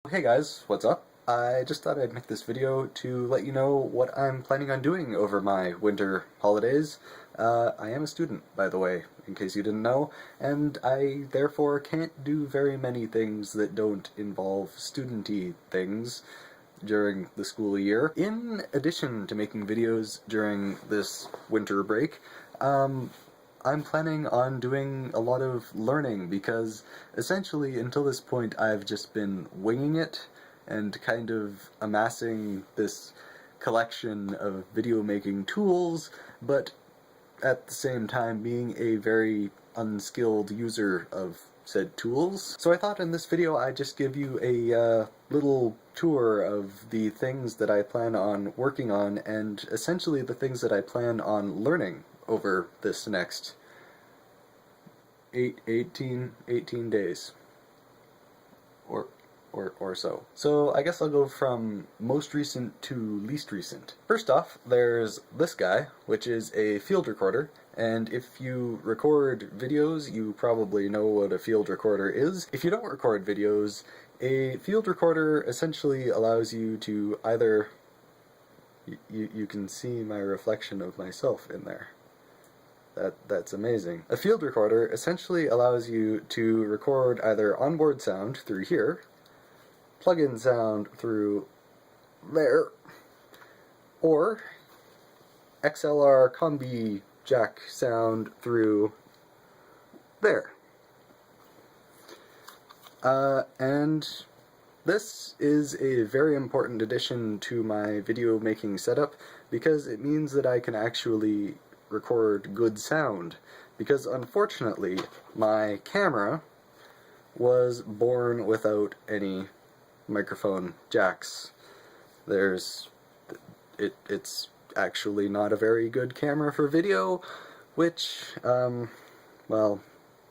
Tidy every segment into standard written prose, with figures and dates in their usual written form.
Hey guys, what's up? I just thought I'd make this video to let you know what I'm planning on doing over my winter holidays. I am a student, by the way, in case you didn't know, and I therefore can't do very many things that don't involve student-y things during the school year. In addition to making videos during this winter break, I'm planning on doing a lot of learning because essentially until this point I've just been winging it and kind of amassing this collection of video making tools, but at the same time being a very unskilled user of said tools. So I thought in this video I'd just give you a little tour of the things that I plan on working on and essentially the things that I plan on learning over this next 18 days or so. So I guess I'll go from most recent to least recent. First off, there's this guy, which is a field recorder, and if you record videos, you probably know what a field recorder is. If you don't record videos, a field recorder essentially allows you to either... You can see my reflection of myself in there. That's amazing. A field recorder essentially allows you to record either onboard sound through here, plug-in sound through there, or XLR combi jack sound through there. And this is a very important addition to my video making setup because it means that I can actually record good sound, because unfortunately my camera was born without any microphone jacks. It's actually not a very good camera for video, which, well,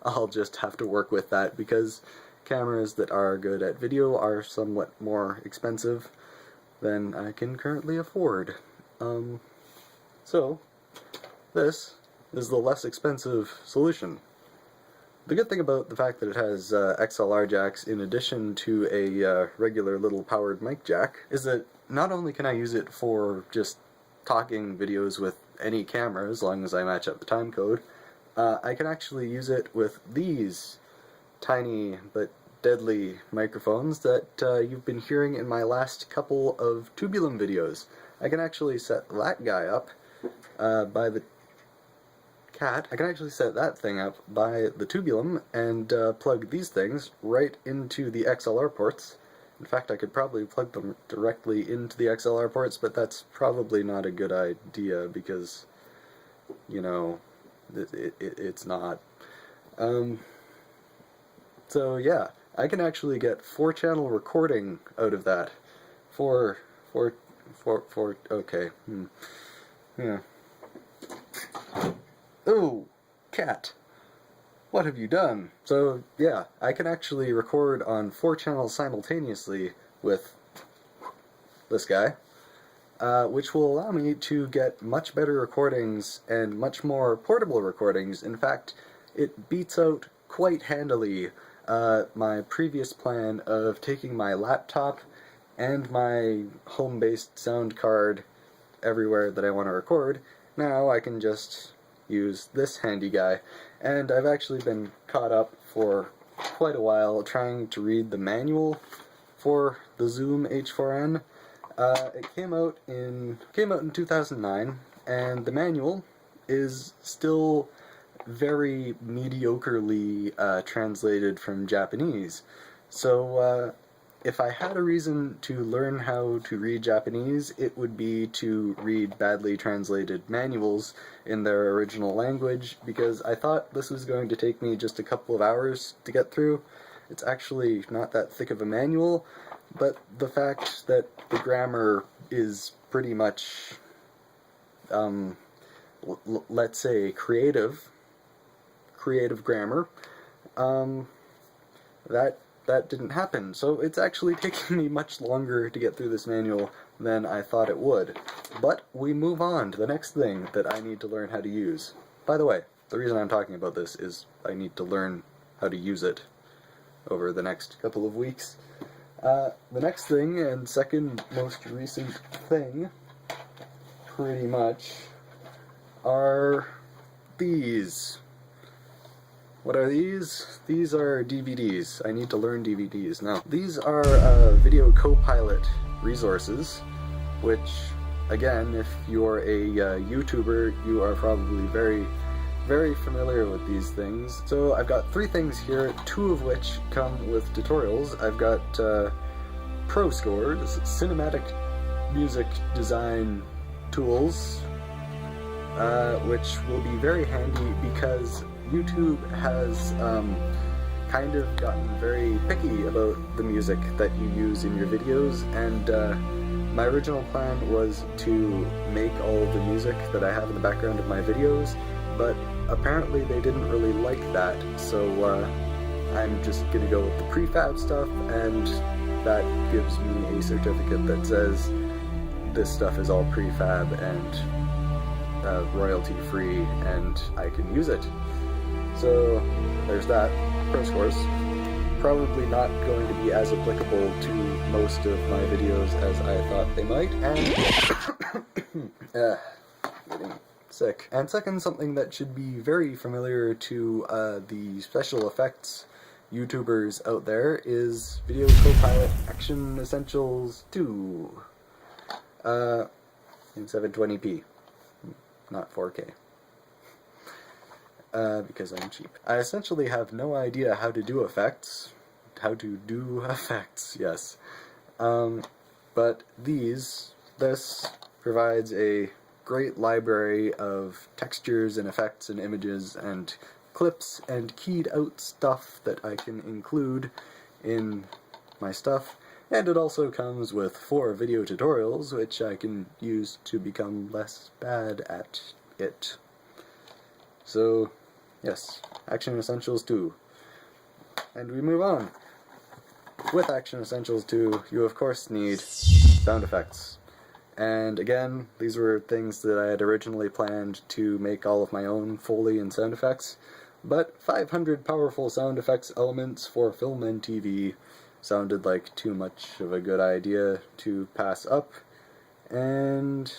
I'll just have to work with that because cameras that are good at video are somewhat more expensive than I can currently afford. So this is the less expensive solution. The good thing about the fact that it has XLR jacks in addition to a regular little powered mic jack is that not only can I use it for just talking videos with any camera as long as I match up the timecode, I can actually use it with these tiny but deadly microphones that you've been hearing in my last couple of Tubulum videos. I can actually set that guy up by the I can actually set that thing up by the tubulum and plug these things right into the XLR ports. In fact, I could probably plug them directly into the XLR ports, but that's probably not a good idea because, you know, it's not. So yeah, I can actually get 4-channel recording out of that. Okay. Yeah. Oh, cat, what have you done? So yeah, I can actually record on 4 channels simultaneously with this guy, which will allow me to get much better recordings and much more portable recordings. In fact, it beats out quite handily my previous plan of taking my laptop and my home-based sound card everywhere that I want to record. Now I can just use this handy guy, and I've actually been caught up for quite a while trying to read the manual for the Zoom H4n. It came out in 2009, and the manual is still very mediocrely translated from Japanese. So if I had a reason to learn how to read Japanese, it would be to read badly translated manuals in their original language, because I thought this was going to take me just a couple of hours to get through. It's actually not that thick of a manual, but the fact that the grammar is pretty much, let's say, creative grammar, that didn't happen, so it's actually taking me much longer to get through this manual than I thought it would. But we move on to the next thing that I need to learn how to use. By the way, the reason I'm talking about this is I need to learn how to use it over the next couple of weeks. The next thing, and second most recent thing, pretty much, are these. What are these? These are DVDs. I need to learn DVDs now. These are Videocopilot resources, which, again, if you're a YouTuber, you are probably very familiar with these things. So I've got 3 things here, 2 of which come with tutorials. I've got Pro Scores, cinematic music design tools, which will be very handy because YouTube has kind of gotten very picky about the music that you use in your videos, and my original plan was to make all of the music that I have in the background of my videos, but apparently they didn't really like that, so I'm just gonna go with the prefab stuff, and that gives me a certificate that says this stuff is all prefab and royalty free, and I can use it. So there's that. Pro Scores. Probably not going to be as applicable to most of my videos as I thought they might, and getting sick. And second, something that should be very familiar to the special effects YouTubers out there is Videocopilot Action Essentials 2 in 720p, not 4K. Because I'm cheap. I essentially have no idea how to do effects. Yes. But this provides a great library of textures and effects and images and clips and keyed out stuff that I can include in my stuff. And it also comes with 4 video tutorials, which I can use to become less bad at it. So, yes, Action Essentials 2. And we move on. With Action Essentials 2, you of course need sound effects. And again, these were things that I had originally planned to make all of my own Foley and sound effects, but 500 powerful sound effects elements for film and TV sounded like too much of a good idea to pass up, and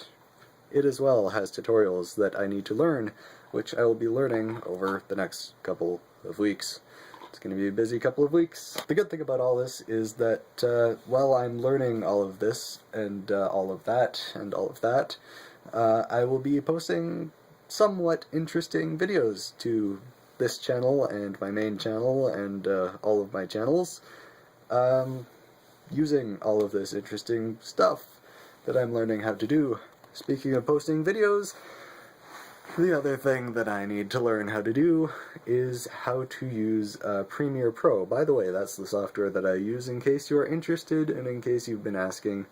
it as well has tutorials that I need to learn, which I will be learning over the next couple of weeks. It's going to be a busy couple of weeks. The good thing about all this is that while I'm learning all of this, and all of that, and all of that, I will be posting somewhat interesting videos to this channel and my main channel and all of my channels, using all of this interesting stuff that I'm learning how to do. Speaking of posting videos, the other thing that I need to learn how to do is how to use Premiere Pro. By the way, that's the software that I use in case you're interested, and in case you've been asking.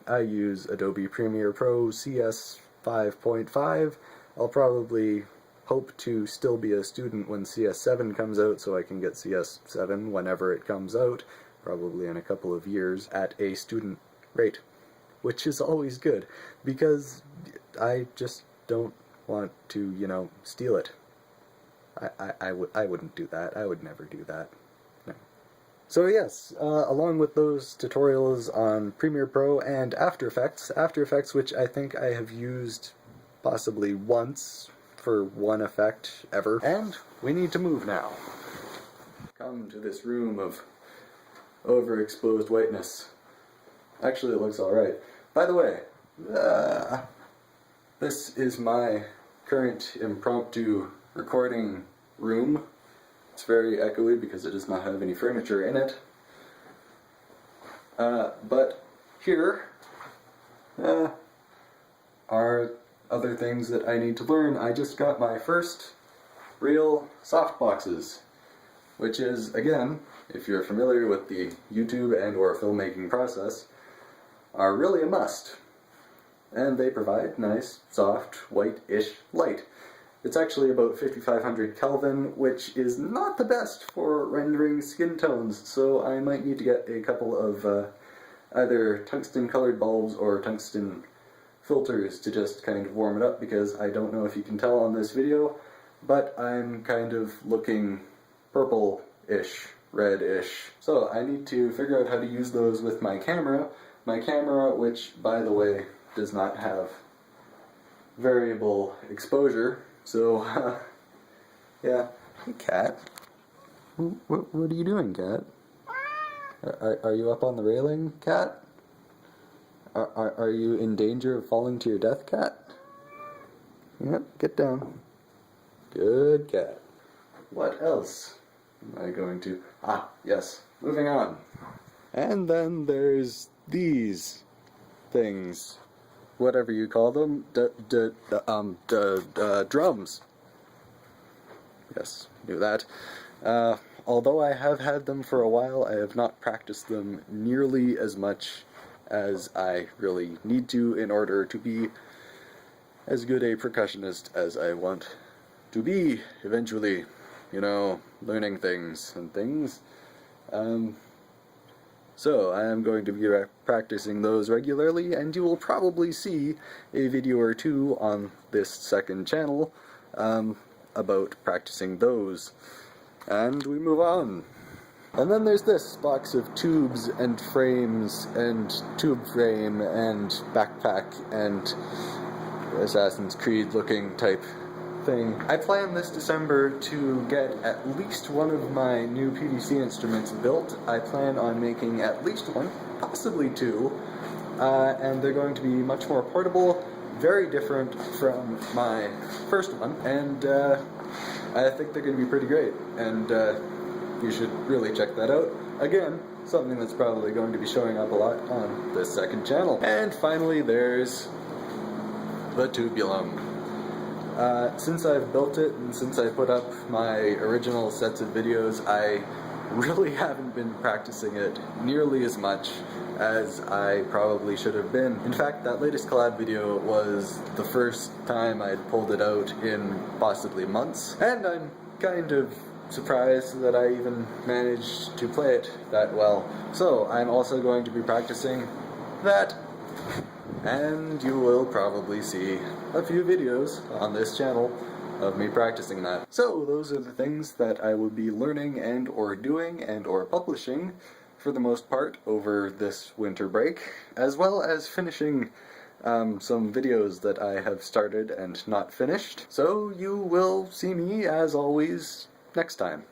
I use Adobe Premiere Pro CS 5.5. I'll probably hope to still be a student when CS7 comes out, so I can get CS7 whenever it comes out, probably in a couple of years, at a student rate. Which is always good, because I just don't want to, you know, steal it. I wouldn't do that. I would never do that. No. So yes, along with those tutorials on Premiere Pro and After Effects, which I think I have used possibly once for one effect ever. And we need to move now. Come to this room of overexposed whiteness. Actually, it looks alright. By the way, this is my current impromptu recording room. It's very echoey because it does not have any furniture in it. But here are other things that I need to learn. I just got my first real softboxes, which is, again, if you're familiar with the YouTube and or filmmaking process, are really a must. And they provide nice, soft, white-ish light. It's actually about 5500 Kelvin, which is not the best for rendering skin tones, so I might need to get a couple of either tungsten-colored bulbs or tungsten filters to just kind of warm it up, because I don't know if you can tell on this video, but I'm kind of looking purple-ish red-ish. So I need to figure out how to use those with my camera. My camera, which, by the way, does not have variable exposure. So, yeah. Hey, cat. What are you doing, cat? Are you up on the railing, cat? Are you in danger of falling to your death, cat? Yep, get down. Good cat. What else am I going to... Ah, yes. Moving on. And then there's these things. Whatever you call them. Drums. Yes, knew that. Although I have had them for a while, I have not practiced them nearly as much as I really need to in order to be as good a percussionist as I want to be eventually. You know, learning things and things. So I am going to be practicing those regularly, and you will probably see a video or two on this second channel about practicing those. And we move on. And then there's this box of tubes and frames and tube frame and backpack and Assassin's Creed looking type thing. I plan this December to get at least one of my new PVC instruments built. I plan on making at least one, possibly two, and they're going to be much more portable, very different from my first one, and I think they're going to be pretty great, and you should really check that out. Again, something that's probably going to be showing up a lot on this second channel. And finally, there's the tubulum. Since I've built it and since I put up my original sets of videos, I really haven't been practicing it nearly as much as I probably should have been. In fact, that latest collab video was the first time I'd pulled it out in possibly months, and I'm kind of surprised that I even managed to play it that well. So I'm also going to be practicing that, and you will probably see a few videos on this channel of me practicing that. So those are the things that I will be learning and or doing and or publishing for the most part over this winter break, as well as finishing some videos that I have started and not finished. So you will see me, as always, next time.